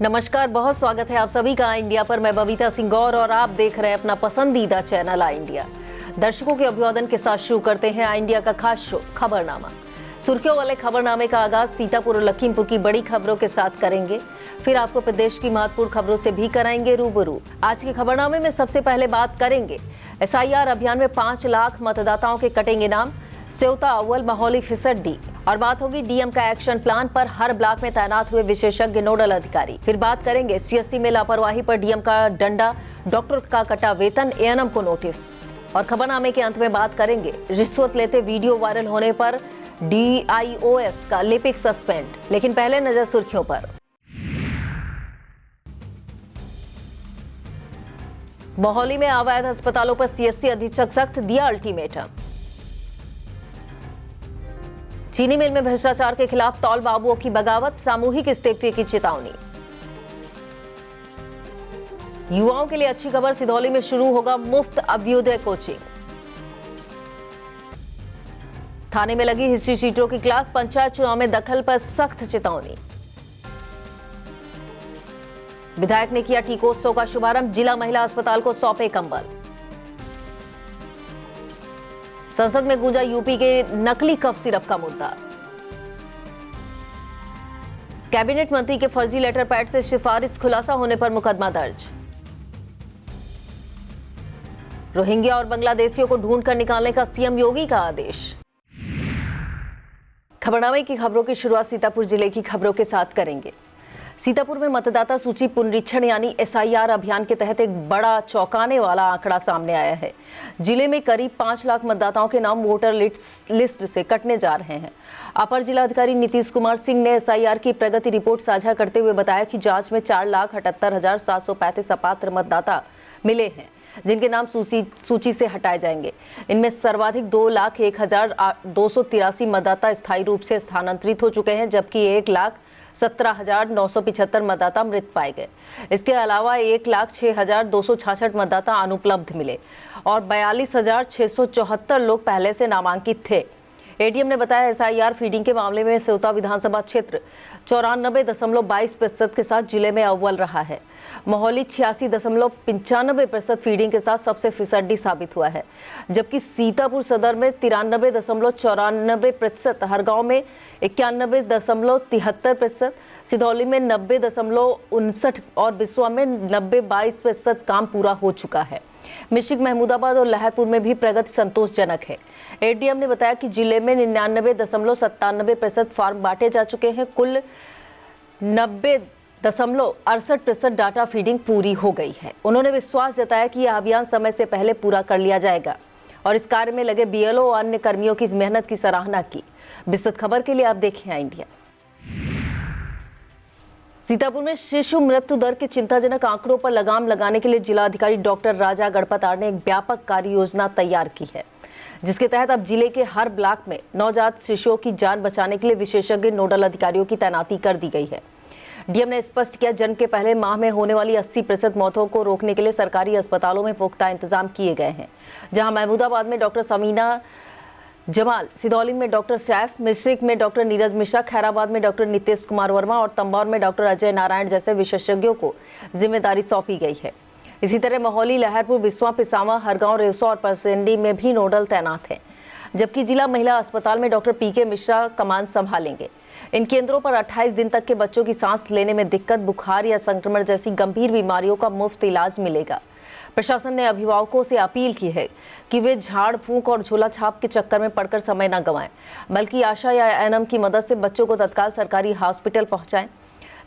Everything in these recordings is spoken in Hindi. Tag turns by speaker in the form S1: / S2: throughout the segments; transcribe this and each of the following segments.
S1: नमस्कार, बहुत स्वागत है आप सभी का इंडिया पर। मैं बबीता सिंह गौर और आप देख रहे हैं अपना पसंदीदा चैनल आई इंडिया। दर्शकों के अभिवादन के साथ शुरू करते हैं आई इंडिया का खास शो खबरनामा। सुर्खियों वाले खबरनामे का आगाज सीतापुर और लखीमपुर की बड़ी खबरों के साथ करेंगे, फिर आपको प्रदेश की महत्वपूर्ण खबरों से भी कराएंगे रूबरू। आज के खबरनामे में सबसे पहले बात करेंगे SIR अभियान में 5 लाख मतदाताओं के कटेंगे नाम, सेवता अव्वल, महौली फिसड्डी। और बात होगी डीएम का एक्शन प्लान पर, हर ब्लॉक में तैनात हुए विशेषज्ञ नोडल अधिकारी। फिर बात करेंगे CSC में लापरवाही पर डीएम का डंडा, डॉक्टर का कटा वेतन, ANM को नोटिस। और खबरनामे के अंत में बात करेंगे रिश्वत लेते वीडियो वायरल होने पर DIOS का लिपिक सस्पेंड। लेकिन पहले नजर सुर्खियों पर। मोहाली में अवैध अस्पतालों पर CSC अधीक्षक सख्त, दिया अल्टीमेटम। चीनी मिल में भ्रष्टाचार के खिलाफ तौल बाबुओं की बगावत, सामूहिक इस्तीफे की चेतावनी। युवाओं के लिए अच्छी खबर, सिधौली में शुरू होगा मुफ्त अभ्युदय कोचिंग। थाने में लगी हिस्ट्री शीटरों की क्लास, पंचायत चुनाव में दखल पर सख्त चेतावनी। विधायक ने किया टीकोत्सव का शुभारंभ, जिला महिला अस्पताल को सौंपे कंबल। संसद में गूंजा यूपी के नकली कफ सिरप का मुद्दा। कैबिनेट मंत्री के फर्जी लेटर पैड से सिफारिश खुलासा होने पर मुकदमा दर्ज। रोहिंग्या और बांग्लादेशियों को ढूंढ कर निकालने का CM योगी का आदेश। खबरनामे की खबरों की शुरुआत सीतापुर जिले की खबरों के साथ करेंगे। सीतापुर में मतदाता सूची पुनरीक्षण यानी SIR अभियान के तहत एक बड़ा चौंकाने वाला आंकड़ा सामने आया है। जिले में करीब 5 लाख मतदाताओं के नाम वोटर लिस्ट से कटने जा रहे हैं। अपर जिलाधिकारी नीतीश कुमार सिंह ने SIR की प्रगति रिपोर्ट साझा करते हुए बताया कि जांच में 4,78,735 अपात्र मतदाता मिले हैं, जिनके नाम सूची से हटाए जाएंगे। इनमें सर्वाधिक 2,01,283 मतदाता स्थायी रूप से स्थानांतरित हो चुके हैं, जबकि 1,17,975 मतदाता मृत पाए गए। इसके अलावा 1,06,266 मतदाता अनुपलब्ध मिले और 42,674 लोग पहले से नामांकित थे। ADM ने बताया SIR फीडिंग के मामले में सेवता विधानसभा क्षेत्र 94.22% के साथ जिले में अव्वल रहा है। मोहाली 86.95% फीडिंग के साथ सबसे फिसड्डी साबित हुआ है, जबकि सीतापुर सदर में 93.94%, हरगांव में 91.73%, सिधौली में 90.59% और बिस्वा में 90.22% काम पूरा हो चुका है। मिश्रिक, महमूदाबाद और लहरपुर में भी प्रगति संतोषजनक है। ADM ने बताया कि जिले में 99.97% फार्म बांटे जा चुके हैं। कुल 90.68% डाटा फीडिंग पूरी हो गई है। उन्होंने विश्वास जताया कि यह अभियान समय से पहले पूरा कर लिया जाएगा और इस कार्य में लगे BLO और अन्य कर्मियों की मेहनत की सराहना की। विस्तृत खबर के लिए आप देखें इंडिया। सीतापुर में शिशु मृत्यु दर के चिंताजनक आंकड़ों पर लगाम लगाने के लिए जिलाधिकारी डॉक्टर राजा गढ़पतार ने एक व्यापक कार्य योजना तैयार की है, जिसके तहत अब जिले के हर ब्लॉक में नवजात शिशुओं की जान बचाने के लिए विशेषज्ञ नोडल अधिकारियों की तैनाती कर दी गई है। डीएम ने स्पष्ट किया, जन्म के पहले माह में होने वाली 80% मौतों को रोकने के लिए सरकारी अस्पतालों में पुख्ता इंतजाम किए गए हैं, जहां महमूदाबाद में डॉक्टर समीना जमाल, सिधौली में डॉक्टर सैफ, मिश्रिक में डॉक्टर नीरज मिश्रा, खैराबाद में डॉक्टर नितेश कुमार वर्मा और तंबौर में डॉक्टर अजय नारायण जैसे विशेषज्ञों को जिम्मेदारी सौंपी गई है। इसी तरह मोहाली, लहरपुर, बिस्वा, पिसावा, हरगांव, रेसो और परसेंडी में भी नोडल तैनात हैं, जबकि जिला महिला अस्पताल में डॉक्टर PK मिश्रा कमान संभालेंगे। इन केंद्रों पर 28 दिन तक के बच्चों की सांस लेने में दिक्कत, बुखार या संक्रमण जैसी गंभीर बीमारियों का मुफ्त इलाज मिलेगा। प्रशासन ने अभिभावकों से अपील की है कि वे झाड़ फूंक और झोला छाप के चक्कर में पड़कर समय न गंवाएं, बल्कि आशा या ANM की मदद से बच्चों को तत्काल सरकारी हॉस्पिटल पहुंचाएं,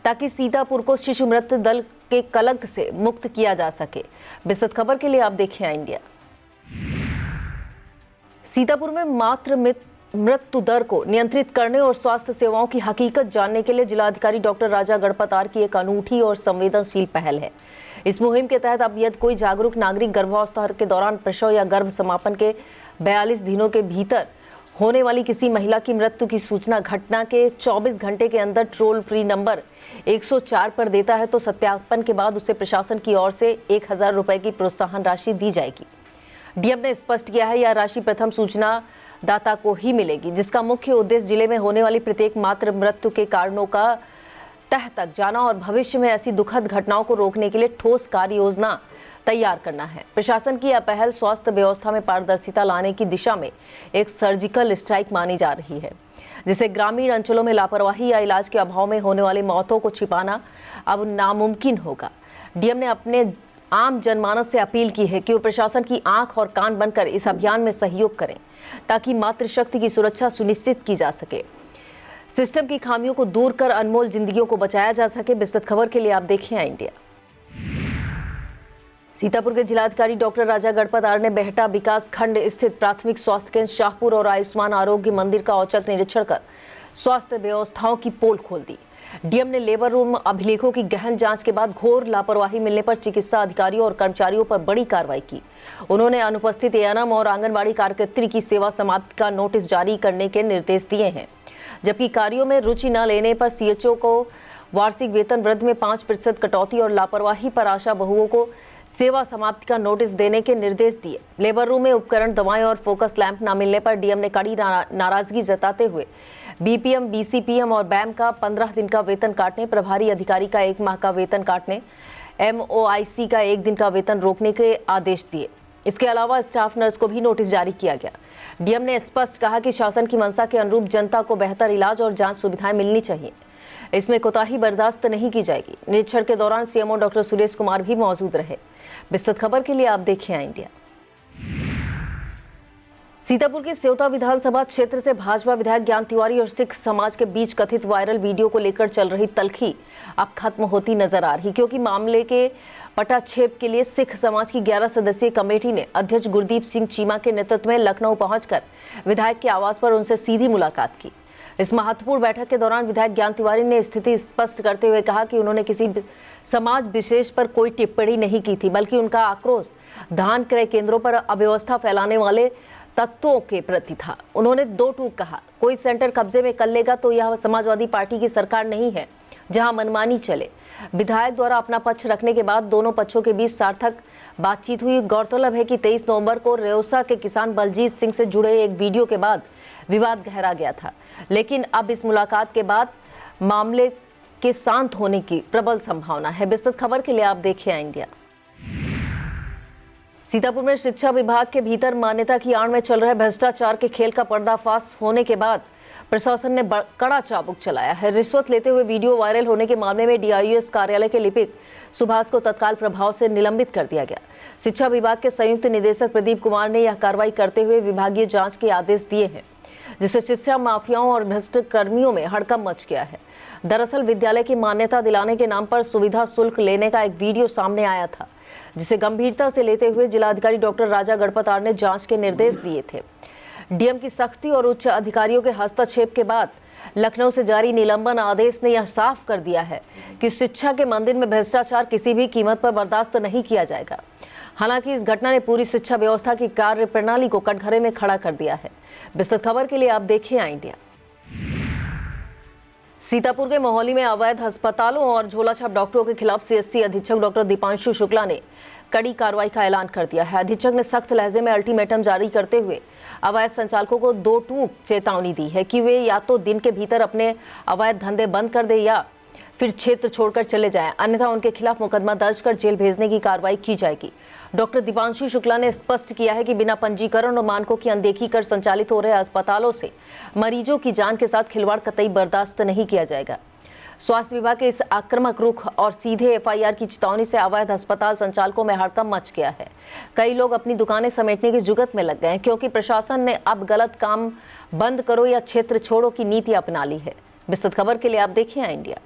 S1: ताकि सीतापुर को शिशु मृत्यु दर के कलंक से मुक्त किया जा सके। विस्तृत खबर के लिए आप देखें इंडिया। सीतापुर में मातृ मृत्यु दर को नियंत्रित करने और स्वास्थ्य सेवाओं की हकीकत जानने के लिए जिलाधिकारी डॉक्टर राजा गढ़पतार की एक अनूठी और संवेदनशील पहल है। इस मुहिम के तहत अब यदि कोई जागरूक नागरिक गर्भावस्था के दौरान प्रसव या गर्भ समापन के 42 दिनों के भीतर होने वाली किसी महिला की मृत्यु की सूचना घटना के 24 घंटे के अंदर टोल फ्री नंबर 104 पर देता है, तो सत्यापन के बाद उसे प्रशासन की ओर से 1,000 रुपए की प्रोत्साहन राशि दी जाएगी। डीएम ने स्पष्ट किया है, यह राशि प्रथम सूचना दाता को ही मिलेगी, जिसका मुख्य उद्देश्य जिले में होने वाली प्रत्येक मातृ मृत्यु के कारणों का तह तक जाना और भविष्य में ऐसी दुखद घटनाओं को रोकने के लिए ठोस कार्य योजना तैयार करना है। प्रशासन की यह पहल स्वास्थ्य व्यवस्था में पारदर्शिता लाने की दिशा में एक सर्जिकल स्ट्राइक मानी जा रही है, जिसे ग्रामीण अंचलों में लापरवाही या इलाज के अभाव में होने वाली मौतों को छिपाना अब नामुमकिन होगा। डीएम ने अपने आम जनमानस से अपील की है कि वो प्रशासन की आंख और कान बनकर इस अभियान में सहयोग करें, ताकि मातृशक्ति की सुरक्षा सुनिश्चित की जा सके, सिस्टम की खामियों को दूर कर अनमोल जिंदगियों को बचाया जा सके। विस्तृत खबर के लिए आप देखिए इंडिया। सीतापुर के जिलाधिकारी डॉक्टर राजा गणपत आर ने बेहटा विकास खंड स्थित प्राथमिक स्वास्थ्य केंद्र शाहपुर और आयुष्मान आरोग्य मंदिर का औचक निरीक्षण कर स्वास्थ्य व्यवस्थाओं की पोल खोल दी। डीएम ने लेबर रूम अभिलेखों की गहन जांच के बाद घोर लापरवाही मिलने पर चिकित्सा अधिकारियों और कर्मचारियों पर बड़ी कार्रवाई की। उन्होंने अनुपस्थित एएनएम और आंगनबाड़ी कार्यकर्त्री की सेवा समाप्ति का नोटिस जारी करने के निर्देश दिए हैं, जबकि कार्यों में रुचि न लेने पर सीएचओ को वार्षिक वेतन वृद्धि में 5% कटौती और लापरवाही पर आशा बहुओं को सेवा समाप्ति का नोटिस देने के निर्देश दिए। लेबर रूम में उपकरण, दवाएं और फोकस लैंप न मिलने पर डीएम ने कड़ी नाराजगी जताते हुए बीपीएम, बीसीपीएम और बैम का 15 दिन का वेतन काटने, प्रभारी अधिकारी का 1 माह का वेतन काटने, एमओआईसी का 1 दिन का वेतन रोकने के आदेश दिए। इसके अलावा स्टाफ नर्स को भी नोटिस जारी किया गया। डीएम ने स्पष्ट कहा कि शासन की मंशा के अनुरूप जनता को बेहतर इलाज और जांच सुविधाएं मिलनी चाहिए, इसमें कोताही बर्दाश्त नहीं की जाएगी। निरीक्षण के दौरान सीएमओ डॉक्टर सुरेश कुमार भी मौजूद रहे। विस्तृत खबर के लिए आप देखिए इंडिया। सीतापुर के सेवता विधानसभा क्षेत्र से भाजपा विधायक ज्ञान तिवारी और सिख समाज के बीच कथित वायरल वीडियो को लेकर चल रही तल्खी अब खत्म होती नजर आ रही, क्योंकि मामले के पटाक्षेप के लिए सिख समाज की 11 सदस्यीय कमेटी ने अध्यक्ष गुरदीप सिंह चीमा के नेतृत्व में लखनऊ पहुंचकर विधायक के आवास पर उनसे सीधी मुलाकात की। इस महत्वपूर्ण बैठक के दौरान विधायक ज्ञान तिवारी ने स्थिति स्पष्ट करते हुए कहा कि उन्होंने किसी समाज विशेष पर कोई टिप्पणी नहीं की थी, बल्कि उनका आक्रोश धान क्रय केंद्रों पर अव्यवस्था फैलाने वाले तत्वों के प्रति था। उन्होंने 2 टूक कहा, कोई सेंटर कब्जे में कर लेगा तो यह समाजवादी पार्टी की सरकार नहीं है जहां मनमानी चले। विधायक द्वारा अपना पक्ष रखने के बाद दोनों पक्षों के बीच सार्थक बातचीत हुई। गौरतलब है कि 23 नवंबर को रेउसा के किसान बलजीत सिंह से जुड़े एक वीडियो के बाद विवाद गहरा गया था, लेकिन अब इस मुलाकात के बाद मामले के शांत होने की प्रबल संभावना है। विस्तृत खबर के लिए आप देखिए इंडिया। सीतापुर में शिक्षा विभाग के भीतर मान्यता की आड़ में चल रहे भ्रष्टाचार के खेल का पर्दाफाश होने के बाद प्रशासन ने कड़ा चाबुक चलाया है। रिश्वत लेते हुए वीडियो वायरल होने के मामले में डीआईएस कार्यालय के लिपिक सुभाष को तत्काल प्रभाव से निलंबित कर दिया गया। शिक्षा विभाग के संयुक्त निदेशक प्रदीप कुमार ने यह कार्रवाई करते हुए विभागीय जांच के आदेश दिए हैं, जिससे शिक्षा माफियाओं और भ्रष्ट कर्मियों में हड़कंप मच गया है। दरअसल विद्यालय की मान्यता दिलाने के नाम पर सुविधा शुल्क लेने का एक वीडियो सामने आया था, जिसे गंभीरता से लेते हुए जिलाधिकारी डॉक्टर राजा गणपत आर ने जांच के निर्देश दिए थे। डीएम की सख्ती और उच्च अधिकारियों के हस्तक्षेप के बाद लखनऊ से जारी निलंबन आदेश ने यह साफ कर दिया है कि शिक्षा के मंदिर में भ्रष्टाचार किसी भी कीमत पर बर्दाश्त नहीं किया जाएगा। हालांकि इस घटना ने पूरी शिक्षा व्यवस्था की कार्य प्रणाली को कटघरे में खड़ा कर दिया है। विस्तृत खबर के लिए आप देखिए इंडिया। सीतापुर के मोहाली में अवैध अस्पतालों और झोलाछाप डॉक्टरों के खिलाफ सीएससी अधीक्षक डॉक्टर दीपांशु शुक्ला ने कड़ी कार्रवाई का ऐलान कर दिया है। अधीक्षक ने सख्त लहजे में अल्टीमेटम जारी करते हुए अवैध संचालकों को 2 टूक चेतावनी दी है कि वे या तो दिन के भीतर अपने अवैध धंधे बंद कर दे या फिर क्षेत्र छोड़कर चले जाएं, अन्यथा उनके खिलाफ मुकदमा दर्ज कर जेल भेजने की कार्रवाई की जाएगी। डॉक्टर दीपांशु शुक्ला ने स्पष्ट किया है कि बिना पंजीकरण और मानकों की अनदेखी कर संचालित हो रहे अस्पतालों से मरीजों की जान के साथ खिलवाड़ कतई बर्दाश्त नहीं किया जाएगा। स्वास्थ्य विभाग के इस आक्रामक रुख और सीधे एफआईआर की चेतावनी से अवैध अस्पताल संचालकों में हड़कंप मच गया है। कई लोग अपनी दुकानें समेटने की जुगत में लग गए हैं, क्योंकि प्रशासन ने अब गलत काम बंद करो या क्षेत्र छोड़ो की नीति अपना ली है। विस्तृत खबर के लिए आप देखिए इंडिया।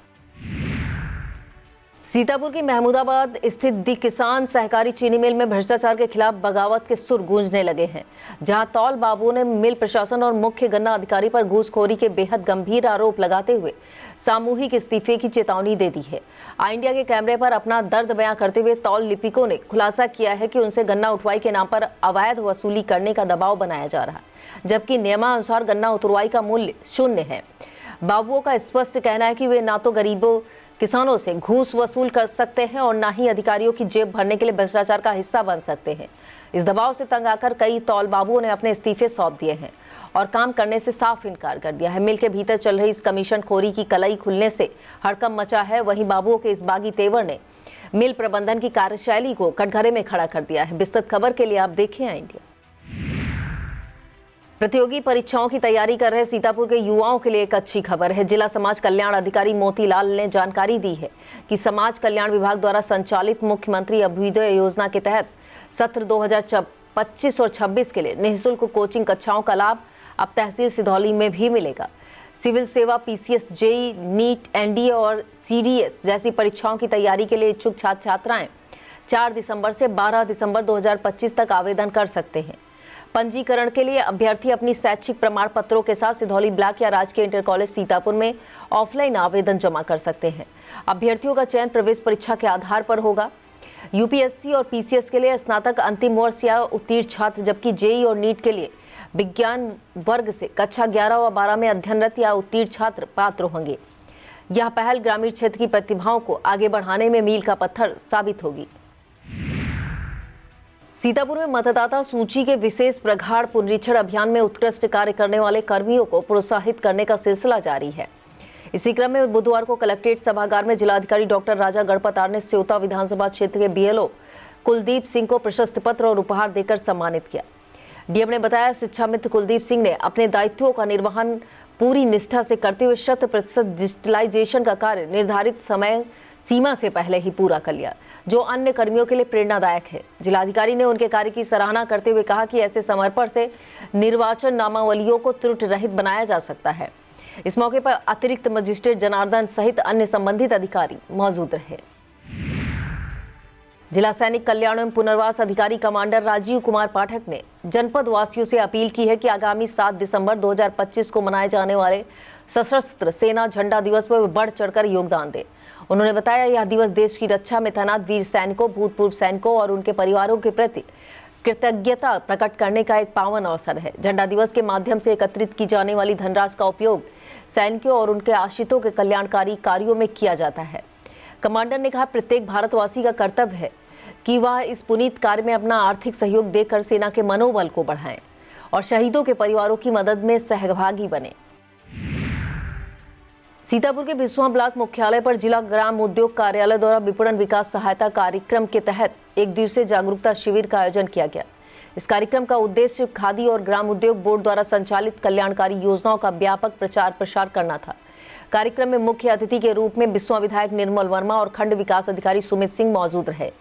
S1: सीतापुर की महमूदाबाद स्थित दी किसान सहकारी चीनी मिल में भ्रष्टाचार के खिलाफ बगावत के सुर गूंजने लगे हैं, जहां तौल बाबू ने मिल प्रशासन और मुख्य गन्ना अधिकारी पर घूसखोरी के बेहद गंभीर आरोप लगाते हुए सामूहिक इस्तीफे की चेतावनी दे दी है। आई इंडिया के कैमरे पर अपना दर्द बयां करते हुए तौल लिपिकों ने खुलासा किया है कि उनसे गन्ना उठवाई के नाम पर अवैध वसूली करने का दबाव बनाया जा रहा है, जबकि नियमानुसार गन्ना उतरवाई का मूल्य 0 है। बाबुओं का स्पष्ट कहना है कि वे ना तो गरीबों किसानों से घूस वसूल कर सकते हैं और ना ही अधिकारियों की जेब भरने के लिए भ्रष्टाचार का हिस्सा बन सकते हैं। इस दबाव से तंग आकर कई तौल बाबुओं ने अपने इस्तीफे सौंप दिए हैं और काम करने से साफ इनकार कर दिया है। मिल के भीतर चल रही इस कमीशन खोरी की कलई खुलने से हड़कंप मचा है। वहीं बाबुओं के इस बागी तेवर ने मिल प्रबंधन की कार्यशैली को कटघरे में खड़ा कर दिया है। विस्तृत खबर के लिए आप देखें इंडिया। प्रतियोगी परीक्षाओं की तैयारी कर रहे सीतापुर के युवाओं के लिए एक अच्छी खबर है। जिला समाज कल्याण अधिकारी मोतीलाल ने जानकारी दी है कि समाज कल्याण विभाग द्वारा संचालित मुख्यमंत्री अभ्युदय योजना के तहत सत्र 2025 और 26 के लिए निःशुल्क कोचिंग कक्षाओं का लाभ अब तहसील सिधौली में भी मिलेगा। सिविल सेवा, पीसीएस, जेई, नीट, एनडीए और सीडीएस जैसी परीक्षाओं की तैयारी के लिए इच्छुक छात्र छात्राएं 4 दिसंबर से 12 दिसंबर 2025 तक आवेदन कर सकते हैं। पंजीकरण के लिए अभ्यर्थी अपनी शैक्षिक प्रमाण पत्रों के साथ सिधौली ब्लॉक या राजकीय इंटर कॉलेज सीतापुर में ऑफलाइन आवेदन जमा कर सकते हैं। अभ्यर्थियों का चयन प्रवेश परीक्षा के आधार पर होगा। यूपीएससी और पीसीएस के लिए स्नातक अंतिम वर्ष या उत्तीर्ण छात्र, जबकि जेई और नीट के लिए विज्ञान वर्ग से कक्षा 11 व 12 में अध्ययनरत या उत्तीर्ण छात्र पात्र होंगे। यह पहल ग्रामीण क्षेत्र की प्रतिभाओं को आगे बढ़ाने में मील का पत्थर साबित होगी। सीतापुर में मतदाता सूची के विशेष प्रगाढ़ पुनरीक्षण अभियान में उत्कृष्ट कार्य करने वाले कर्मियों को प्रोत्साहित करने का सिलसिला जारी है। इसी क्रम में बुधवार को कलेक्ट्रेट सभागार में जिलाधिकारी डॉक्टर राजा गणपतार ने स्योता विधानसभा क्षेत्र के बीएलओ कुलदीप सिंह को प्रशस्ति पत्र और उपहार देकर सम्मानित किया। डीएम ने बताया, शिक्षा मित्र कुलदीप सिंह ने अपने दायित्वों का निर्वहन पूरी निष्ठा से करते हुए 100% डिजिटलाइजेशन का कार्य निर्धारित समय सीमा से पहले ही पूरा कर लिया, जो अन्य कर्मियों के लिए प्रेरणादायक है। जिलाधिकारी ने उनके कार्य की सराहना करते हुए कहा कि ऐसे समर्पण से निर्वाचन नामावलियों को त्रुटि रहित बनाया जा सकता है। इस मौके पर अतिरिक्त मजिस्ट्रेट जनार्दन सहित अन्य संबंधित अधिकारी मौजूद रहे। जिला सैनिक कल्याण एवं पुनर्वास अधिकारी कमांडर राजीव कुमार पाठक ने जनपद वासियों से अपील की है कि आगामी 7 दिसंबर 2025 को मनाए जाने वाले सशस्त्र सेना झंडा दिवस पर बढ़ चढ़कर योगदान दें। उन्होंने बताया, यह दिवस देश की रक्षा में तैनात वीर सैनिकों, भूतपूर्व सैनिकों और उनके परिवारों के प्रति कृतज्ञता प्रकट करने का एक पावन अवसर है। झंडा दिवस के माध्यम से एकत्रित की जाने वाली धनराशि का उपयोग सैनिकों और उनके आश्रितों के कल्याणकारी कार्यों में किया जाता है। कमांडर ने कहा, प्रत्येक भारतवासी का कर्तव्य है कि वह इस पुनीत कार्य में अपना आर्थिक सहयोग देकर सेना के मनोबल को बढ़ाएं और शहीदों के परिवारों की मदद में सहभागी बने। सीतापुर के बिस्वा ब्लॉक मुख्यालय पर जिला ग्राम उद्योग कार्यालय द्वारा विपणन विकास सहायता कार्यक्रम के तहत एक दिवसीय जागरूकता शिविर का आयोजन किया गया। इस कार्यक्रम का उद्देश्य खादी और ग्राम उद्योग बोर्ड द्वारा संचालित कल्याणकारी योजनाओं का व्यापक प्रचार प्रसार करना था। कार्यक्रम में मुख्य अतिथि के रूप में बिस्वा विधायक निर्मल वर्मा और खंड विकास अधिकारी सुमित सिंह मौजूद रहे।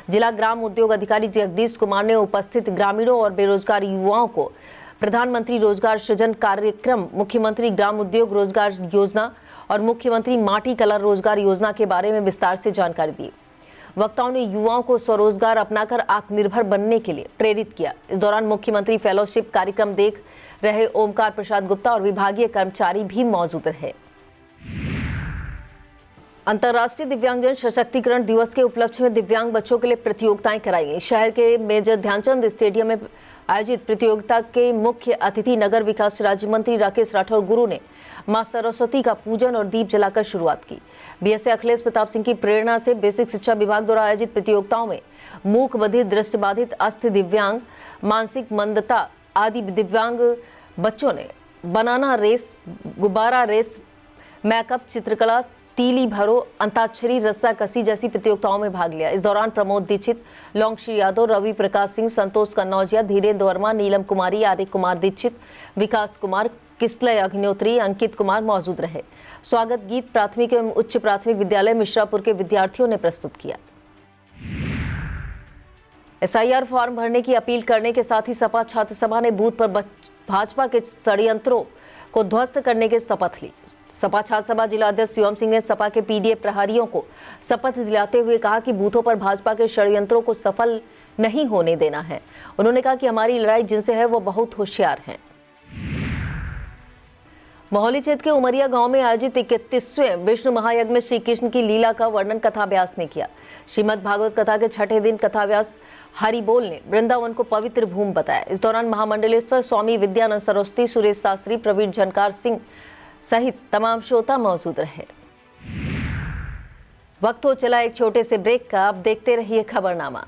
S1: जिला ग्राम उद्योग अधिकारी जगदीश कुमार ने उपस्थित ग्रामीणों और बेरोजगार युवाओं को प्रधानमंत्री रोजगार सृजन कार्यक्रम, मुख्यमंत्री ग्राम उद्योग रोजगार योजना और मुख्यमंत्री माटी कला रोजगार योजना के बारे में विस्तार से जानकारी दी। वक्ताओं ने युवाओं को स्वरोजगार अपनाकर आत्मनिर्भर बनने के लिए प्रेरित किया। इस दौरान मुख्यमंत्री फेलोशिप कार्यक्रम देख रहे ओमकार प्रसाद गुप्ता और विभागीय कर्मचारी भी मौजूद रहे। अंतर्राष्ट्रीय दिव्यांगजन सशक्तिकरण दिवस के उपलक्ष्य में दिव्यांग बच्चों के लिए प्रतियोगिताएं कराई गई। शहर के मेजर ध्यानचंद स्टेडियम में आयोजित प्रतियोगिता के मुख्य अतिथि नगर विकास राज्य मंत्री राकेश राठौर गुरु ने मां सरस्वती का पूजन और दीप जलाकर शुरुआत की। बीएसए अखिलेश प्रताप सिंह की प्रेरणा से बेसिक शिक्षा विभाग द्वारा आयोजित प्रतियोगिताओं में मूक बधिर, दृष्टिबाधित, अस्थि दिव्यांग, मानसिक मंदता आदि दिव्यांग बच्चों ने बनाना रेस, गुब्बारा रेस, मेकअप, चित्रकला, तीली भरो, अंताक्षरी, रस्साकसी जैसी प्रतियोगिताओं में भाग लिया। इस दौरान प्रमोद दीक्षित, लौंगश्री यादव, रवि प्रकाश सिंह, संतोष कन्नौजिया, धीरेन्द्र वर्मा, नीलम कुमारी, आर्य कुमार दीक्षित, विकास कुमार, किसलय अग्निहोत्री, अंकित कुमार मौजूद रहे। स्वागत गीत प्राथमिक एवं उच्च प्राथमिक विद्यालय मिश्रापुर के विद्यार्थियों ने प्रस्तुत किया। एसआईआर फॉर्म भरने की अपील करने के साथ ही सपा छात्र सभा ने बूथ पर भाजपा के षड्यंत्रों को ध्वस्त करने की शपथ ली। सपा छात्र सभा जिला अध्यक्ष शिवम सिंह ने सपा के पीडीए प्रहरियों को शपथ दिलाते हुए कहा कि बूथों पर भाजपा के षड्यंत्रों को सफल नहीं होने देना है। उन्होंने कहा कि हमारी लड़ाई जिनसे है वो बहुत होशियार हैं। मोहली क्षेत्र के उमरिया गांव में आयोजित 31वें विष्णु महायज्ञ में श्री कृष्ण की लीला का वर्णन कथाव्यास ने किया। श्रीमद् भागवत कथा के छठे दिन कथाव्यास हरिबोल ने वृंदावन को पवित्र भूमि बताया। इस दौरान महामंडलेश्वर स्वामी विद्यानंद सरस्वती, सुरेश शास्त्री, प्रवीण झनकार सिंह सहित तमाम श्रोता मौजूद रहे। वक्त हो चला एक छोटे से ब्रेक का। अब देखते रहिए खबरनामा।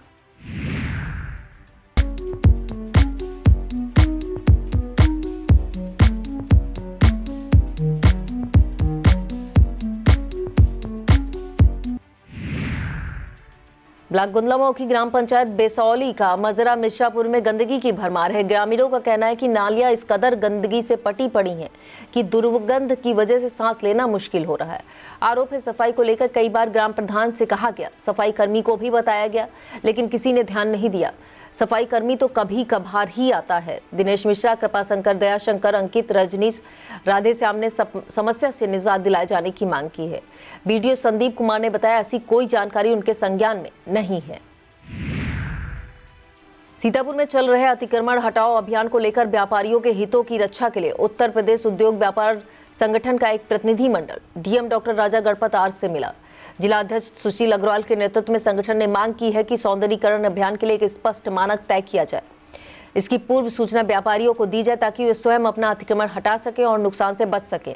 S1: ब्लॉक गुंदलामऊ की ग्राम पंचायत बेसौली का मजरा मिर्जापुर में गंदगी की भरमार है। ग्रामीणों का कहना है कि नालियां इस कदर गंदगी से पटी पड़ी हैं कि दुर्गंध की वजह से सांस लेना मुश्किल हो रहा है। आरोप है सफाई को लेकर कई बार ग्राम प्रधान से कहा गया, सफाई कर्मी को भी बताया गया, लेकिन किसी ने ध्यान नहीं दिया। सफाई कर्मी तो कभी कभार ही आता है। दिनेश मिश्रा, कृपाशंकर, दयाशंकर, अंकित, रजनीश, राधे श्याम ने समस्या से निजात दिलाए जाने की मांग की है। बीडीओ संदीप कुमार ने बताया ऐसी कोई जानकारी उनके संज्ञान में नहीं है। सीतापुर में चल रहे अतिक्रमण हटाओ अभियान को लेकर व्यापारियों के हितों की रक्षा के लिए उत्तर प्रदेश उद्योग व्यापार संगठन का एक प्रतिनिधि मंडल DM doctor Raja Ganpat R से मिला। जिला अध्यक्ष सुशील अग्रवाल के नेतृत्व में संगठन ने मांग की है कि सौंदर्यीकरण अभियान के लिए एक स्पष्ट मानक तय किया जाए। इसकी पूर्व सूचना व्यापारियों को दी जाए ताकि वे स्वयं अपना अतिक्रमण हटा सकें और नुकसान से बच सकें।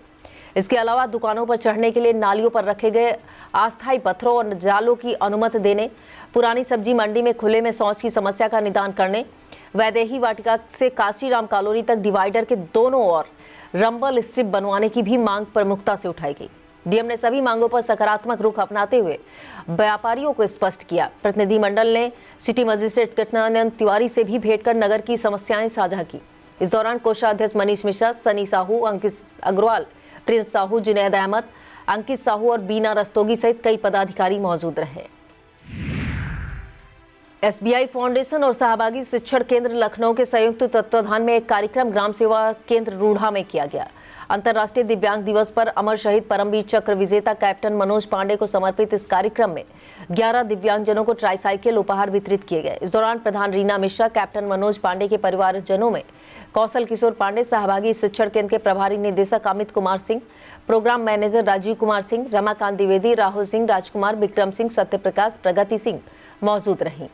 S1: इसके अलावा दुकानों पर चढ़ने के लिए नालियों पर रखे गए अस्थायी पत्थरों और जालों की अनुमति देने, पुरानी सब्जी मंडी में खुले में शौच की समस्या का निदान करने, वैदेही वाटिका से काशीराम कॉलोनी तक डिवाइडर के दोनों ओर रंबल स्ट्रिप बनवाने की भी मांग प्रमुखता से उठाई गई। डीएम ने सभी मांगों पर सकारात्मक रुख अपनाते हुए व्यापारियों को स्पष्ट किया। प्रतिनिधि मंडल ने सिटी मजिस्ट्रेट कृष्णानंद तिवारी से भी भेंट कर नगर की समस्याएं साझा की। इस दौरान कोषाध्यक्ष मनीष मिश्रा, सनी साहू, अंकित अग्रवाल, प्रिंस साहू, जुनैद अहमद, अंकित साहू और बीना रस्तोगी सहित कई पदाधिकारी मौजूद रहे। एसबीआई फाउंडेशन और सहभागी शिक्षण केंद्र लखनऊ के संयुक्त तत्वाधान में एक कार्यक्रम ग्राम सेवा केंद्र रूढ़ा में किया गया। अंतर्राष्ट्रीय दिव्यांग दिवस पर अमर शहीद परमवीर चक्र विजेता कैप्टन मनोज पांडे को समर्पित इस कार्यक्रम में 11 दिव्यांगजनों को ट्राईसाइकिल उपहार वितरित किए गए। इस दौरान प्रधान रीना मिश्रा, कैप्टन मनोज पांडे के परिवारजनों में कौशल किशोर पांडे, सहभागी शिक्षण केंद्र के प्रभारी निदेशक अमित कुमार सिंह, प्रोग्राम मैनेजर राजीव कुमार सिंह, रमाकांत द्विवेदी, राहुल सिंह, राजकुमार, विक्रम सिंह, सत्यप्रकाश, प्रगति सिंह मौजूद रहीं।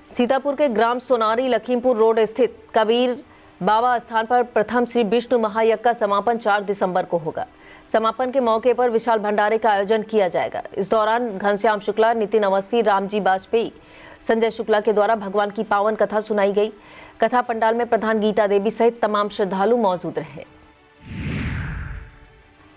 S1: सीतापुर के ग्राम सोनारी लखीमपुर रोड स्थित कबीर बाबा स्थान पर प्रथम श्री विष्णु महायज्ञ का समापन 4 दिसंबर को होगा। समापन के मौके पर विशाल भंडारे का आयोजन किया जाएगा। इस दौरान घनश्याम शुक्ला, नितिन अवस्थी, रामजी वाजपेयी, संजय शुक्ला के द्वारा भगवान की पावन कथा सुनाई गई। कथा पंडाल में प्रधान गीता देवी सहित तमाम श्रद्धालु मौजूद रहे।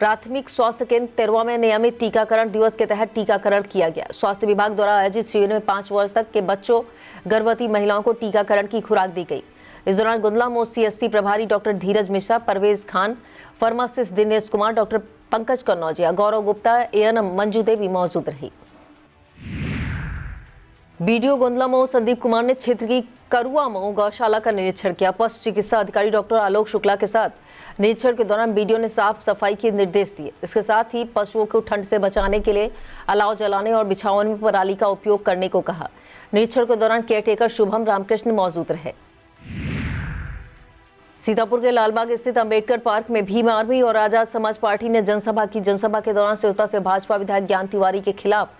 S1: प्राथमिक स्वास्थ्य केंद्र तेरवा में नियमित टीकाकरण दिवस के तहत टीकाकरण किया गया। स्वास्थ्य विभाग द्वारा आयोजित शिविर में 5 वर्ष तक के बच्चों, गर्भवती महिलाओं को टीकाकरण की खुराक दी गई। इस दौरान गुंदलामऊ सीएससी प्रभारी डॉक्टर धीरज मिश्रा, परवेज खान, फार्मासिस्ट दिनेश कुमार, डॉक्टर पंकज कन्नौजिया, गौरव गुप्ता, एएनएम मंजू देवी मौजूद रही। बीडीओ गुंदलामऊ संदीप कुमार ने क्षेत्र की करुआमऊ गौशाला का निरीक्षण किया। पशु चिकित्सा अधिकारी डॉक्टर आलोक शुक्ला के साथ निरीक्षण के दौरान बीडीओ ने साफ सफाई के निर्देश दिए। इसके साथ ही पशुओं को ठंड से बचाने के लिए अलाव जलाने और बिछावन में पराली का उपयोग करने को कहा। निरीक्षण के दौरान केयरटेकर शुभम रामकृष्ण मौजूद रहे। सीतापुर के लालबाग स्थित अंबेडकर पार्क में भीम आर्मी और आजाद समाज पार्टी ने जनसभा की। जनसभा के दौरान सिरसा से भाजपा विधायक ज्ञान तिवारी के खिलाफ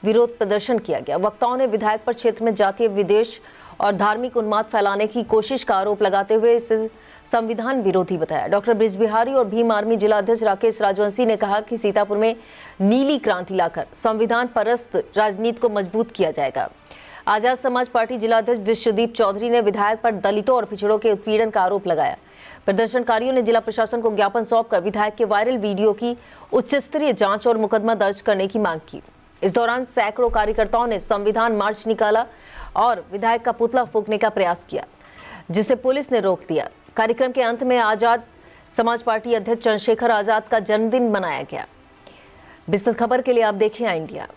S1: विरोध प्रदर्शन किया गया। वक्ताओं ने विधायक पर क्षेत्र में जातीय विद्वेष और धार्मिक उन्माद फैलाने की कोशिश का आरोप लगाते हुए इसे संविधान विरोधी बताया। डॉक्टर ब्रिजबिहारी और भीम आर्मी जिला अध्यक्ष राकेश राजवंशी ने कहा कि सीतापुर में नीली क्रांति लाकर संविधान परस्त राजनीति को मजबूत किया जाएगा। आजाद समाज पार्टी जिला अध्यक्ष विश्वदीप चौधरी ने विधायक पर दलितों और पिछड़ों के उत्पीड़न का आरोप लगाया। प्रदर्शनकारियों ने जिला प्रशासन को ज्ञापन सौंपकर विधायक के वायरल वीडियो की उच्च स्तरीय जांच और मुकदमा दर्ज करने की मांग की। इस दौरान सैकड़ों कार्यकर्ताओं ने संविधान मार्च निकाला और विधायक का पुतला फूंकने का प्रयास किया, जिसे पुलिस ने रोक दिया। कार्यक्रम के अंत में आजाद समाज पार्टी अध्यक्ष चंद्रशेखर आजाद का जन्मदिन मनाया गया। विस्तृत खबर के लिए आप देखें इंडिया।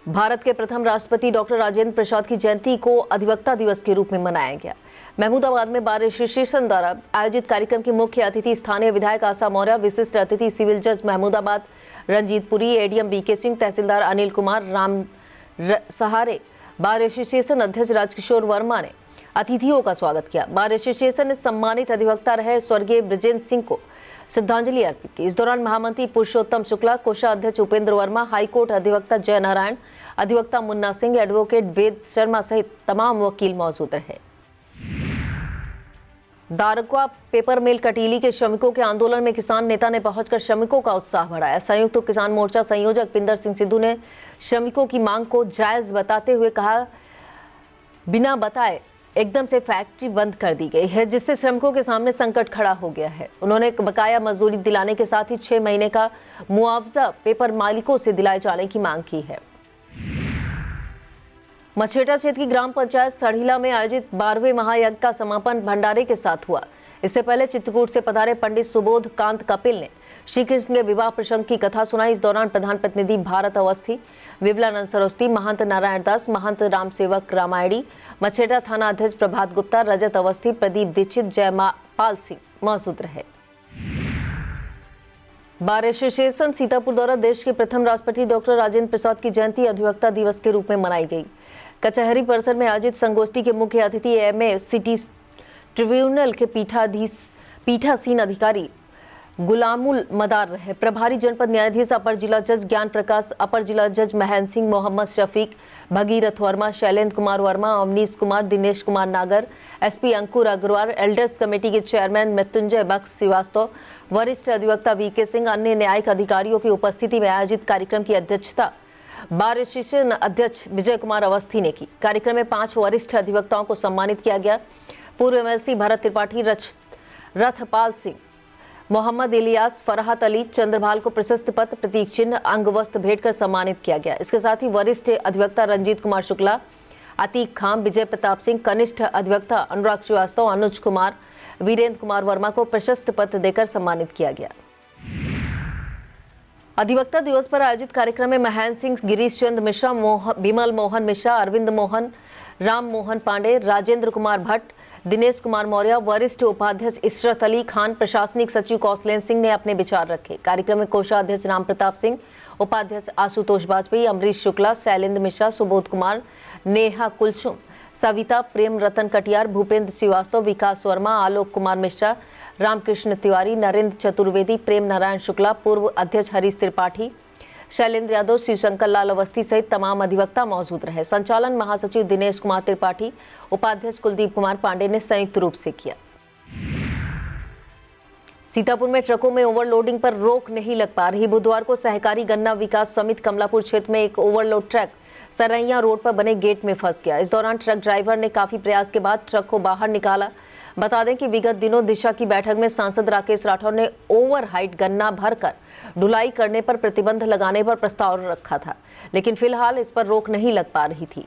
S1: भारत के प्रथम राष्ट्रपति डॉक्टर राजेंद्र प्रसाद की जयंती को अधिवक्ता दिवस के रूप में मनाया गया। महमूदाबाद में बार एसोसिएशन द्वारा आयोजित कार्यक्रम की मुख्य अतिथि स्थानीय विधायक आशा मौर्य, विशिष्ट अतिथि सिविल जज महमूदाबाद रंजीत पुरी, एडीएम बीके सिंह, तहसीलदार अनिल कुमार राम सहारे, बार एसोसिएशन अध्यक्ष राजकिशोर वर्मा ने अतिथियों का स्वागत किया। बार एसोसिएशन ने सम्मानित अधिवक्ता रहे स्वर्गीय ब्रजेंद्र सिंह को श्रद्धांजलि अर्पित की। इस दौरान महामंत्री पुरुषोत्तम शुक्ला, कोषाध्यक्ष उपेंद्र वर्मा, हाईकोर्ट अधिवक्ता जय नारायण, अधिवक्ता मुन्ना सिंह, एडवोकेट वेद शर्मा सहित तमाम वकील मौजूद रहे। दारका पेपर मिल कटीली के श्रमिकों के आंदोलन में किसान नेता ने पहुंचकर श्रमिकों का उत्साह बढ़ाया। संयुक्त किसान मोर्चा संयोजक पिंदर सिंह सिद्धू ने श्रमिकों की मांग को जायज बताते हुए कहा, बिना बताए एकदम से फैक्ट्री बंद कर दी गई है, जिससे श्रमिकों के सामने संकट खड़ा हो गया है। उन्होंने बकाया मजदूरी दिलाने के साथ ही 6 महीने का मुआवजा पेपर मालिकों से दिलाए जाने की मांग की है। मछेटा क्षेत्र की ग्राम पंचायत सड़ीला में आयोजित 12वें महायज्ञ का समापन भंडारे के साथ हुआ। इससे पहले चित्रकूट से पधारे पंडित सुबोध कांत कपिल ने श्री कृष्ण के विवाह प्रसंग की कथा सुनाई। इस दौरान प्रधान प्रतिनिधि भारत अवस्थी, विमलानंद सरस्वती, महंत नारायण दास, महंत राम सेवक रामायणी, मछेटा थाना अध्यक्ष प्रभात गुप्ता, रजत अवस्थी, प्रदीप दीक्षित, जयपाल सिंह मौजूद रहे। बार एसोसिएशन सीतापुर द्वारा देश के प्रथम राष्ट्रपति डॉक्टर राजेंद्र प्रसाद की जयंती अधिवक्ता दिवस के रूप में मनाई गई। कचहरी परिसर में आयोजित संगोष्ठी के मुख्य अतिथि एमए सिटी ट्रिब्यूनल के पीठासीन अधिकारी गुलामुल मदार रहे। प्रभारी जनपद न्यायाधीश अपर जिला जज ज्ञान प्रकाश, अपर जिला जज महेंद्र सिंह, मोहम्मद शफीक, भगीरथ वर्मा, शैलेंद्र कुमार वर्मा, अवनीश कुमार, दिनेश कुमार नागर, एसपी अंकुर अग्रवाल, एल्डर्स कमेटी के चेयरमैन मृत्युंजय बख्श श्रीवास्तव, वरिष्ठ अधिवक्ता वीके सिंह, अन्य न्यायिक अधिकारियों की उपस्थिति में आयोजित कार्यक्रम की अध्यक्षता बार एसोसिएशन अध्यक्ष विजय कुमार अवस्थी ने की। कार्यक्रम में 5 वरिष्ठ अधिवक्ताओं को सम्मानित किया गया। पूर्व एमएलसी भरत त्रिपाठी, रथपाल सिंह, मोहम्मद इलियास, फरहत अली, चंद्रभाल को प्रशस्ति पत्र, प्रतीक चिन्ह, अंग वस्त्र भेंट कर सम्मानित किया गया। इसके साथ ही वरिष्ठ अधिवक्ता रंजीत कुमार शुक्ला, अतीक खान, विजय प्रताप सिंह, कनिष्ठ अधिवक्ता अनुराग श्रीवास्तव, अनुज कुमार, वीरेंद्र कुमार वर्मा को प्रशस्ति पत्र देकर सम्मानित किया गया। अधिवक्ता दिवस पर आयोजित कार्यक्रम में महेंद्र सिंह, गिरीश चंद्र मिश्रा, बिमल मोहन मिश्रा, अरविंद मोहन, राम मोहन पांडे, राजेंद्र कुमार भट्ट, दिनेश कुमार मौर्य, वरिष्ठ उपाध्यक्ष इशरत अली खान, प्रशासनिक सचिव कौशलेंद्र सिंह ने अपने विचार रखे। कार्यक्रम में कोषाध्यक्ष राम प्रताप सिंह, उपाध्यक्ष आशुतोष वाजपेयी, अमरीश शुक्ला, शैलेंद्र मिश्रा, सुबोध कुमार, नेहा कुलसुम, सविता, प्रेम रतन कटियार, भूपेंद्र श्रीवास्तव, विकास वर्मा, आलोक कुमार मिश्रा, रामकृष्ण तिवारी, नरेंद्र चतुर्वेदी, प्रेम नारायण शुक्ला, पूर्व अध्यक्ष हरीश त्रिपाठी, शैलेंद्र यादव, शिवशंकर लाल अवस्थी सहित तमाम अधिवक्ता मौजूद रहे। संचालन महासचिव दिनेश कुमार त्रिपाठी, उपाध्यक्ष कुलदीप कुमार पांडे ने संयुक्त रूप से किया। सीतापुर में ट्रकों में ओवरलोडिंग पर रोक नहीं लग पा रही। बुधवार को सहकारी गन्ना विकास समिति कमलापुर क्षेत्र में एक ओवरलोड ट्रक सरैया रोड पर बने गेट में फंस गया। इस दौरान ट्रक ड्राइवर ने काफी प्रयास के बाद ट्रक को बाहर निकाला। बता दें कि विगत दिनों दिशा की बैठक में सांसद राकेश राठौर ने ओवर हाइट गन्ना भरकर ढुलाई करने पर प्रतिबंध लगाने पर प्रस्ताव रखा था, लेकिन फिलहाल इस पर रोक नहीं लग पा रही थी।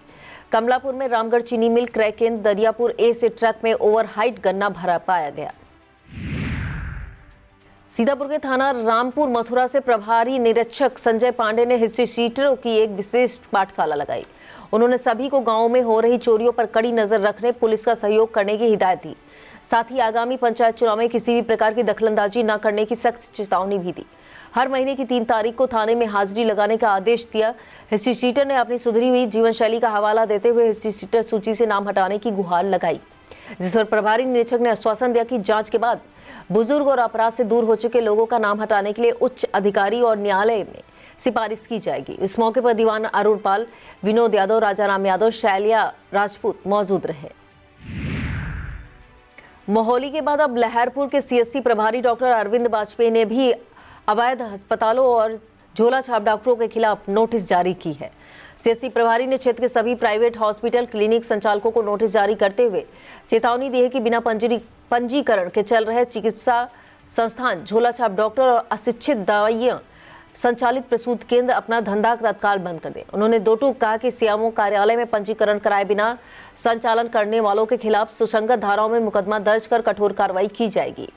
S1: कमलापुर में रामगढ़ चीनी मिल क्रय केंद्र दरियापुर ए से ट्रक में ओवर हाइट गन्ना भरा पाया गया। सीतापुर के थाना रामपुर मथुरा से प्रभारी निरीक्षक संजय पांडे ने हिस्ट्री शीटरों की एक विशेष पाठशाला लगाई। उन्होंने सभी को गांवों में हो रही चोरियों पर कड़ी नजर रखने, पुलिस का सहयोग करने की हिदायत दी। साथ ही आगामी पंचायत चुनाव में किसी भी प्रकार की दखलंदाजी न करने की सख्त चेतावनी भी दी। हर महीने की 3 तारीख को थाने में हाजिरी लगाने का आदेश दिया। हिस्ट्री शीटर ने अपनी सुधरी हुई जीवन शैली का हवाला देते हुए हिस्ट्री शीटर सूची से नाम हटाने की गुहार लगाई, जिस पर प्रभारी निरीक्षक ने आश्वासन दिया कि जांच के बाद बुजुर्ग और अपराध से दूर हो चुके लोगों का नाम हटाने के लिए उच्च अधिकारी और न्यायालय में सिफारिश की जाएगी। इस मौके पर दीवान अरुण पाल, विनोद यादव, राजाराम यादव, शैलिया राजपूत मौजूद रहे। मोहाली के बाद अब लहरपुर के सीएससी प्रभारी डॉक्टर अरविंद वाजपेयी ने भी अवैध अस्पतालों और झोला छाप डॉक्टरों के खिलाफ नोटिस जारी की है। सीएससी प्रभारी ने क्षेत्र के सभी प्राइवेट हॉस्पिटल, क्लिनिक संचालकों को नोटिस जारी करते हुए चेतावनी दी है कि बिना पंजीकरण के चल रहे चिकित्सा संस्थान, झोला छाप डॉक्टर और अशिक्षित दवाइयां संचालित प्रसूति केंद्र अपना धंधा तत्काल बंद कर दें। उन्होंने दो टूक कहा कि सीएमओ कार्यालय में पंजीकरण कराए बिना संचालन करने वालों के खिलाफ सुसंगत धाराओं में मुकदमा दर्ज कर कठोर कार्रवाई की जाएगी।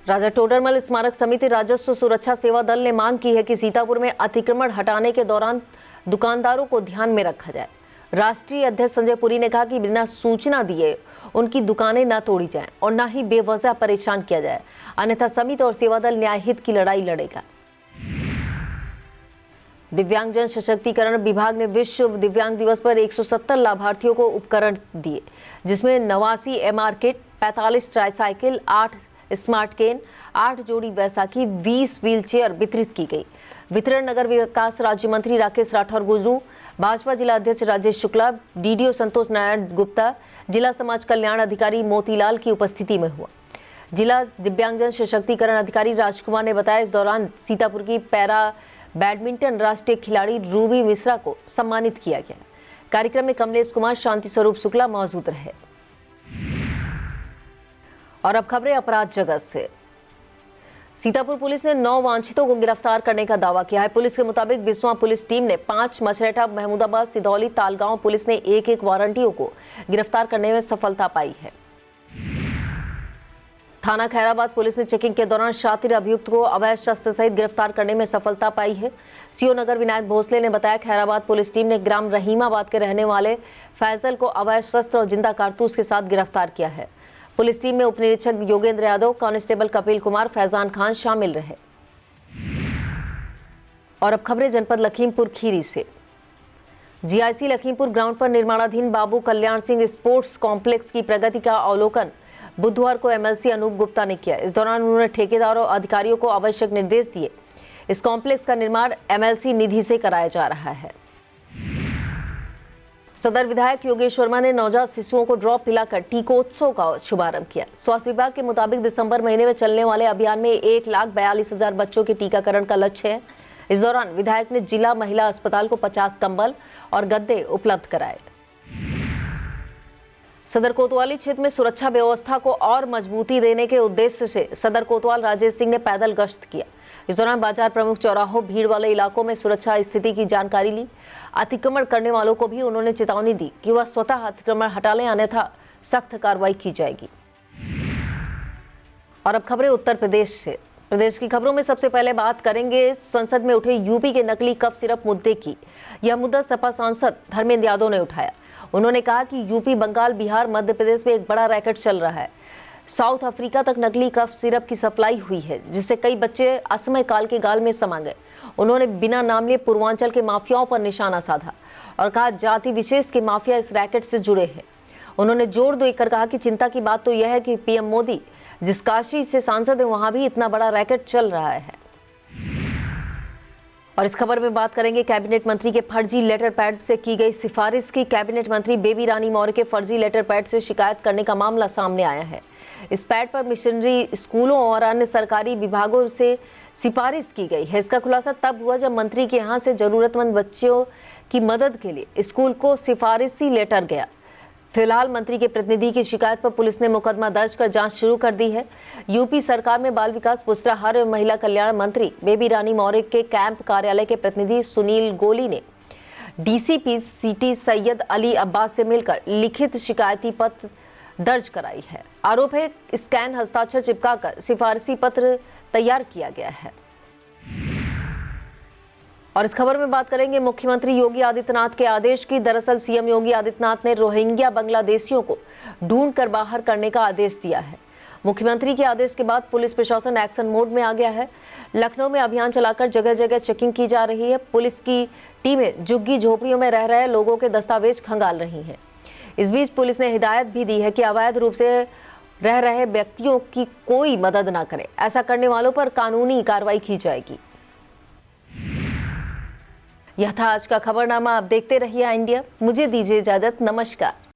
S1: राजा टोडरमल स्मारक समिति राजस्व सुरक्षा सेवा दल ने मांग की है कि सीतापुर में अतिक्रमण हटाने के दौरान दुकानदारों को ध्यान में रखा जाए। राष्ट्रीय अध्यक्ष संजय पुरी ने कहा कि बिना सूचना दिए उनकी दुकानें न तोड़ी जाएं और न ही बेवजह परेशान किया जाए, अन्यथा समिति और सेवा दल न्याय हित की लड़ाई लड़ेगा। दिव्यांगजन सशक्तिकरण विभाग ने विश्व दिव्यांग दिवस पर 170 लाभार्थियों को उपकरण दिए, जिसमें 89 MR kit, 45 tricycle, 8 smart cane, 8 जोड़ी बैसाखी, 20 व्हील चेयर वितरित की गई। वितरण नगर विकास राज्य मंत्री राकेश राठौर गुजरू, भाजपा जिला अध्यक्ष राजेश शुक्ला, डीडीओ संतोष नारायण गुप्ता, जिला समाज कल्याण अधिकारी मोतीलाल की उपस्थिति में हुआ। जिला दिव्यांगजन सशक्तिकरण अधिकारी राजकुमार ने बताया, इस दौरान सीतापुर की पैरा बैडमिंटन राष्ट्रीय खिलाड़ी रूबी मिश्रा को सम्मानित किया गया। कार्यक्रम में कमलेश कुमार, शांति स्वरूप शुक्ला मौजूद रहे। और अब खबरें अपराध जगत से। सीतापुर पुलिस ने 9 वांछितों को गिरफ्तार करने का दावा किया है। पुलिस के मुताबिक बिस्वा पुलिस टीम ने 5 मछरेटा, महमूदाबाद, सिधौली, तालगांव पुलिस ने एक वारंटियों को गिरफ्तार करने में सफलता पाई है। थाना खैराबाद पुलिस ने चेकिंग के दौरान शातिर अभियुक्त को अवैध शस्त्र सहित गिरफ्तार करने में सफलता पाई है। सीओ नगर विनायक भोसले ने बताया, खैराबाद पुलिस टीम ने ग्राम रहीमाबाद के रहने वाले फैजल को अवैध शस्त्र और जिंदा कारतूस के साथ गिरफ्तार किया है। पुलिस टीम में उप निरीक्षक योगेंद्र यादव, कांस्टेबल कपिल कुमार, फैजान खान शामिल रहे। और अब खबरें जनपद लखीमपुर खीरी से। जीआईसी लखीमपुर ग्राउंड पर निर्माणाधीन बाबू कल्याण सिंह स्पोर्ट्स कॉम्प्लेक्स की प्रगति का अवलोकन बुधवार को एमएलसी अनूप गुप्ता ने किया। इस दौरान उन्होंने ठेकेदारों और अधिकारियों को आवश्यक निर्देश दिए। इस कॉम्प्लेक्स का निर्माण एमएलसी निधि से कराया जा रहा है। सदर विधायक योगेश वर्मा ने नवजात शिशुओं को ड्रॉप पिलाकर टीकोत्सव का शुभारंभ किया। स्वास्थ्य विभाग के मुताबिक दिसंबर महीने में चलने वाले अभियान में 1,42,000 बच्चों के टीकाकरण का लक्ष्य है। इस दौरान विधायक ने जिला महिला अस्पताल को 50 कंबल और गद्दे उपलब्ध कराए। सदर कोतवाली क्षेत्र में सुरक्षा व्यवस्था को और मजबूती देने के उद्देश्य से सदर कोतवाल राजेश सिंह ने पैदल गश्त किया। इस दौरान बाजार प्रमुख चौराहों, भीड़ वाले इलाकों में सुरक्षा स्थिति की जानकारी ली। अतिक्रमण करने वालों को भी उन्होंने चेतावनी दी कि वह स्वतः अतिक्रमण हटा लें, अन्यथा सख्त कार्रवाई की जाएगी। और अब खबरें उत्तर प्रदेश से। प्रदेश की खबरों में सबसे पहले बात करेंगे संसद में उठे यूपी के नकली कफ सिरप मुद्दे की। यह मुद्दा सपा सांसद धर्मेंद्र यादव ने उठाया। उन्होंने कहा कि यूपी, बंगाल, बिहार, मध्य प्रदेश में एक बड़ा रैकेट चल रहा है। साउथ अफ्रीका तक नकली कफ सिरप की सप्लाई हुई है, जिससे कई बच्चे असमय काल के गाल में समा गए। उन्होंने बिना नाम लिए पूर्वांचल के माफियाओं पर निशाना साधा और कहा, जाति विशेष के माफिया इस रैकेट से जुड़े हैं। उन्होंने जोर देकर कहा कि चिंता की बात तो यह है कि पीएम मोदी जिस काशी से सांसद है, वहां भी इतना बड़ा रैकेट चल रहा है। और इस खबर में बात करेंगे कैबिनेट मंत्री के फर्जी लेटर पैड से की गई सिफारिश की। कैबिनेट मंत्री बेबी रानी मौर्य के फर्जी लेटर पैड से शिकायत करने का मामला सामने आया है। इस पैड पर मिशनरी स्कूलों और अन्य सरकारी विभागों से सिफारिश की गई है। इसका खुलासा तब हुआ जब मंत्री के यहाँ से जरूरतमंद बच्चों की मदद के लिए स्कूल को सिफारिशी लेटर गया। फिलहाल मंत्री के प्रतिनिधि की शिकायत पर पुलिस ने मुकदमा दर्ज कर जांच शुरू कर दी है। यूपी सरकार में बाल विकास, पुष्टाहार एवं महिला कल्याण मंत्री बेबी रानी मौर्य के कैंप कार्यालय के प्रतिनिधि सुनील गोली ने डीसीपी सिटी सैयद अली अब्बास से मिलकर लिखित शिकायती पत्र दर्ज कराई है। आरोप है स्कैन हस्ताक्षर चिपकाकर सिफारिशी पत्र तैयार किया गया है। और इस खबर में बात करेंगे मुख्यमंत्री योगी आदित्यनाथ के आदेश की। दरअसल सीएम योगी आदित्यनाथ ने रोहिंग्या बांग्लादेशियों को ढूंढ कर बाहर करने का आदेश दिया है। मुख्यमंत्री के आदेश के बाद पुलिस प्रशासन एक्शन मोड में आ गया है। लखनऊ में अभियान चलाकर जगह जगह चेकिंग की जा रही है। पुलिस की टीमें झुग्गी झोपड़ियों में रह रहे लोगों के दस्तावेज खंगाल रही हैं। इस बीच पुलिस ने हिदायत भी दी है कि अवैध रूप से रह रहे व्यक्तियों की कोई मदद न करे। ऐसा करने वालों पर कानूनी कार्रवाई की जाएगी। यह था आज का खबरनामा। आप देखते रहिए इंडिया। मुझे दीजिए इजाजत। नमस्कार।